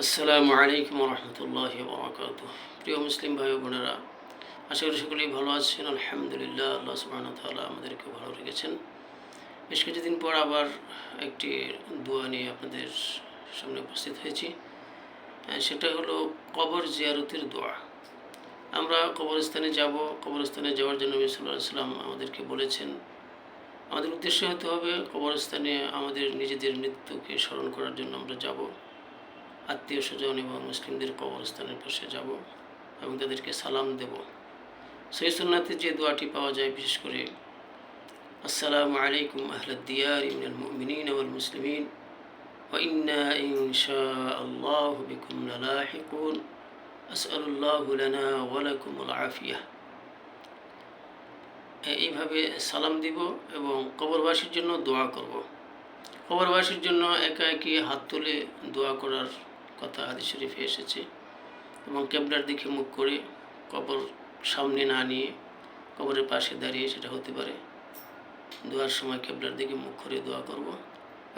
আসসালামু আলাইকুম রহমতুল্লাহি বারাকাতুহ। প্রিয় মুসলিম ভাই বোনেরা, আশা করি সকলেই ভালো আছেন। আলহামদুলিল্লাহ, আল্লাহ সুবহানাহু ওয়া তাআলা আমাদেরকে ভালো রেখেছেন। বেশ কিছুদিন পর আবার একটি দোয়া নিয়ে আপনাদের সামনে উপস্থিত হয়েছি। সেটা হলো কবর জিয়ারতের দোয়া। আমরা কবরস্থানে যাব, কবরস্থানে যাওয়ার জন্য নবী সাল্লাল্লাহু আলাইহি ওয়াসাল্লাম আমাদেরকে বলেছেন। আমাদের উদ্দেশ্য হতে হবে কবরস্থানে আমাদের নিজেদের মৃত্যুকে স্মরণ করার জন্য আমরা যাব, আত্মীয় স্বজন এবং মুসলিমদের কবরস্থানের পাশে যাব এবং তাদেরকে সালাম দেব। সহিহ সুন্নাতে যে দোয়াটি পাওয়া যায়, বিশেষ করে আসসালামু আলাইকুম আহলাদ দিয়ারি মিনাল মুমিনিন ওয়াল মুসলিমিন ওয়া ইন্না ইনশাআল্লাহু বিকুম লালাহিকুন আসআলুল্লাহু লানা ওয়া লাকুমুল আফিয়াহ। এইভাবে সালাম দিব এবং কবরবাসীর জন্য দোয়া করব। কবরবাসীর জন্য একা একই হাত তুলে দোয়া করার কথা হাদিস শরীফে এসেছে এবং কিবলার দিকে মুখ করে, কবর সামনে না নিয়ে কবরের পাশে দাঁড়িয়ে সেটা হতে পারে। দোয়ার সময় কিবলার দিকে মুখ করে দোয়া করব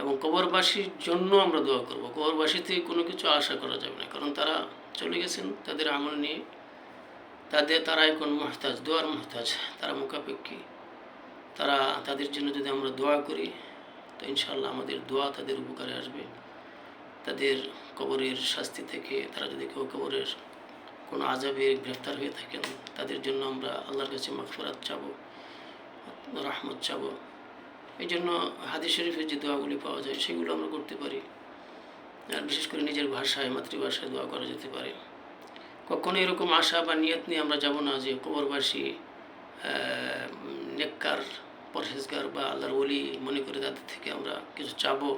এবং কবরবাসীর জন্য আমরা দোয়া করব। কবরবাসী থেকে কোনো কিছু আশা করা যাবে না, কারণ তারা চলে গেছেন তাদের আমল নিয়ে। তারা এখন মুহতাজ, দোয়ার মুহতাজ, তারা মুখাপেক্ষী। তাদের জন্য যদি আমরা দোয়া করি তো ইনশাআল্লাহ আমাদের দোয়া তাদের উপকারে আসবে। তাদের কবরের শাস্তি থেকে, তারা যদি কেউ কবরের কোনো আযাবে গ্রেফতার হয়ে থাকেন, তাদের জন্য আমরা আল্লাহর কাছে মাগফিরাত চাবো, রহমত চাবো। এই জন্য হাদিস শরীফের যে দোয়াগুলি পাওয়া যায় সেগুলো আমরা করতে পারি। আর বিশেষ করে নিজের ভাষায়, মাতৃভাষায় দোয়া করা যেতে পারে। কখনো এরকম আশা বা নিয়ত নিয়ে আমরা যাব না যে কবরবাসী নেককার, পরহেজগার বা আল্লাহর ওলি মনে করে তাদের থেকে আমরা কিছু চাবো,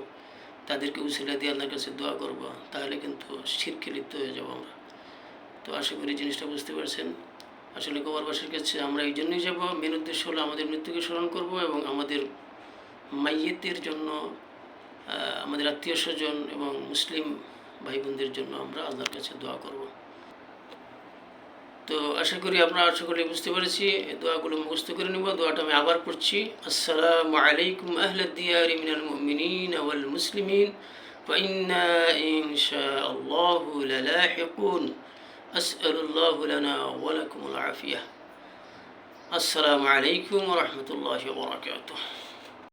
তাদেরকে উসিলা দিয়ে আল্লাহর কাছে দোয়া করব, তাহলে কিন্তু শিরকে লিপ্ত হয়ে যাব আমরা। তো আশা করি জিনিসটা বুঝতে পারছেন। আসলে কবরবাসীর কাছে আমরা এই জন্যই যাব, মেন উদ্দেশ্য হলো আমাদের মৃত্যুকে স্মরণ করব এবং আমাদের মাইয়েতের জন্য, আমাদের আত্মীয় স্বজন এবং মুসলিম ভাই বোনদের জন্য আমরা আল্লাহর কাছে দোয়া করব। তো আশা করি আপনারা সকলে বুঝতে পেরেছি। দোয়াগুলো মুখস্থ করে নিব। দোয়াটা আমি আবার পড়ছি। আসসালামু আলাইকুম আহলাদ দিয়ারি মিনাল মুমিনিন ওয়াল মুসলিমিন ওয়া ইন্না ইনশাআল্লাহু লালাহিকুন আসআলুল্লাহু লানা ওয়া লাকুমুল আফিয়াহ। আসসালামু আলাইকুম ওয়া রাহমাতুল্লাহি ওয়া বারাকাতুহু।